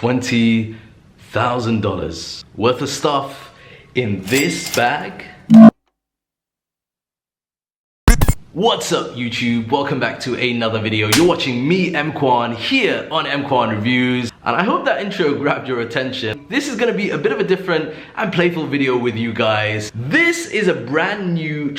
$20,000 worth of stuff in this bag. What's up YouTube? Welcome back to another video. You're watching me, EMKWAN, here on EMKWAN Reviews. And I hope that intro grabbed your attention. This is gonna be a bit of a different and playful video with you guys. This is a brand new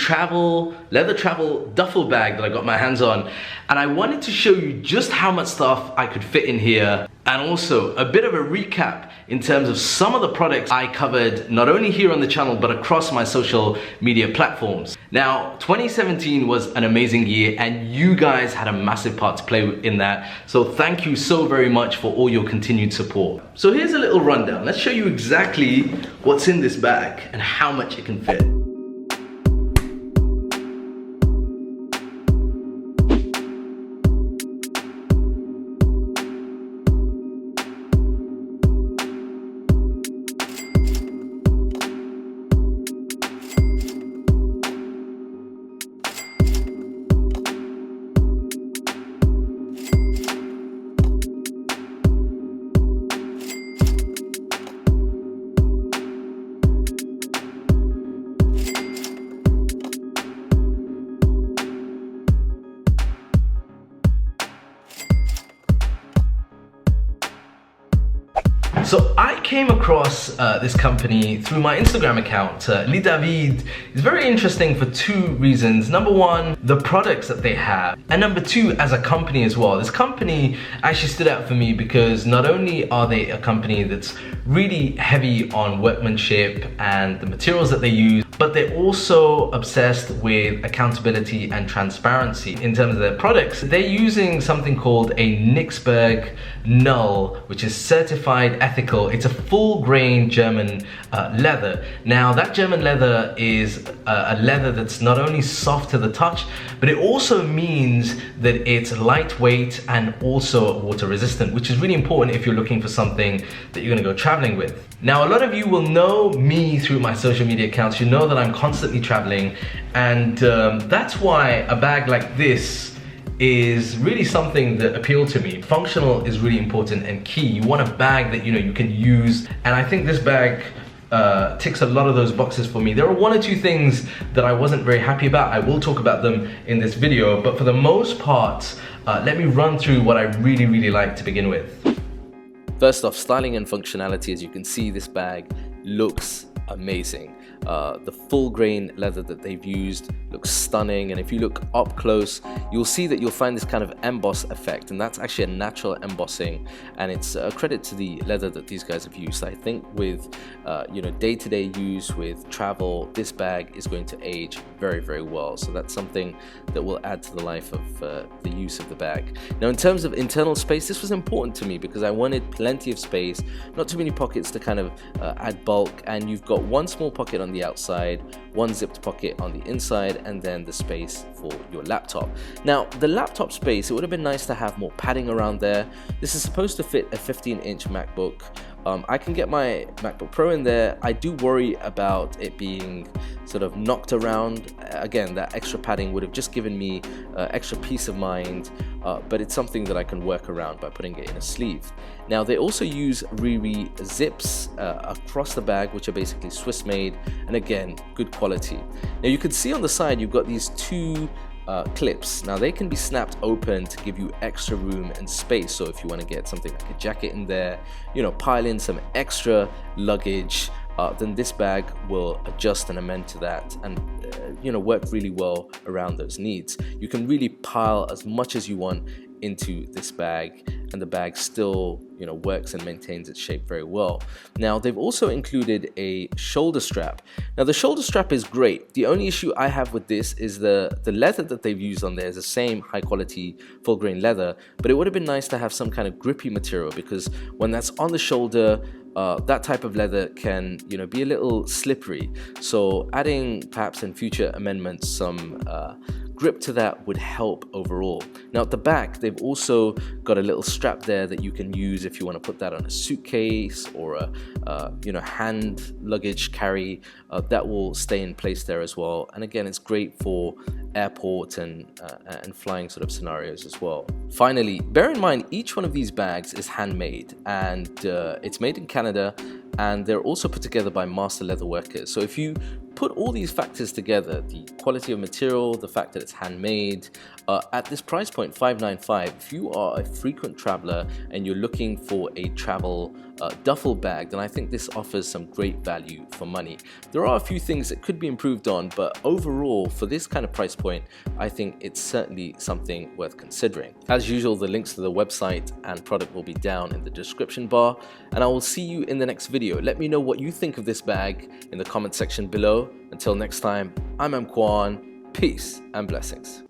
leather travel duffel bag that I got my hands on. And I wanted to show you just how much stuff I could fit in here. And also a bit of a recap in terms of some of the products I covered, not only here on the channel, but across my social media platforms. Now, 2017 was an amazing year and you guys had a massive part to play in that. So thank you so very much for all your continued support. So here's a little rundown. Let's show you exactly what's in this bag and how much it can fit. So I came across this company through my Instagram account. LeDaveed is very interesting for two reasons. Number one, the products that they have. And number two, as a company as well. This company actually stood out for me because not only are they a company that's really heavy on workmanship and the materials that they use, but they're also obsessed with accountability and transparency in terms of their products. They're using something called a Nixberg Null, which is certified ethical. It's a full grain German leather. Now that German leather is a leather that's not only soft to the touch, but it also means that it's lightweight and also water resistant, which is really important if you're looking for something that you're gonna go traveling with. Now, a lot of you will know me through my social media accounts. You know that I'm constantly traveling, and that's why a bag like this is really something that appealed to me. Functional is really important and key. You want a bag that you can use, and I think this bag ticks a lot of those boxes for me. There are one or two things that I wasn't very happy about. I will talk about them in this video, but for the most part, let me run through what I really like to begin with. First off, styling and functionality. As you can see, this bag looks amazing. The full grain leather that they've used looks stunning, and if you look up close, you'll see that you'll find this kind of emboss effect, and that's actually a natural embossing, and it's a credit to the leather that these guys have used. I think with day-to-day use, with travel, this bag is going to age very well, so that's something that will add to the life of the use of the bag. Now, in terms of internal space, this was important to me because I wanted plenty of space, not too many pockets to kind of add bulk, and you've got one small pocket on the outside, one zipped pocket on the inside, and then the space for your laptop. Now, the laptop space, it would have been nice to have more padding around there. This is supposed to fit a 15-inch MacBook. I can get my MacBook Pro in there. I do worry about it being sort of knocked around. Again, that extra padding would have just given me extra peace of mind, but it's something that I can work around by putting it in a sleeve. Now, they also use Riri zips across the bag, which are basically Swiss made, and again, good quality. Now, you can see on the side, you've got these two clips. Now, they can be snapped open to give you extra room and space. So if you want to get something like a jacket in there, pile in some extra luggage, then this bag will adjust and amend to that and work really well around those needs. You can really pile as much as you want into this bag, and the bag still works and maintains its shape very well. Now, they've also included a shoulder strap. Now, the shoulder strap is great. The only issue I have with this is the leather that they've used on there is the same high quality full grain leather, but it would have been nice to have some kind of grippy material, because when that's on the shoulder, that type of leather can be a little slippery. So adding perhaps in future amendments some grip to that would help overall. Now at the back, they've also got a little strap there that you can use if you want to put that on a suitcase or a hand luggage carry. That will stay in place there as well. And again, it's great for airport and flying sort of scenarios as well. Finally, bear in mind each one of these bags is handmade, and it's made in Canada, and they're also put together by master leather workers. So if you put all these factors together, the quality of material, the fact that it's handmade, at this price point, $595, if you are a frequent traveler and you're looking for a travel duffel bag, then I think this offers some great value for money. There are a few things that could be improved on, but overall, for this kind of price point, I think it's certainly something worth considering. As usual, the links to the website and product will be down in the description bar, and I will see you in the next video. Let me know what you think of this bag in the comment section below. Until next time, I'm EMKWAN. Peace and blessings.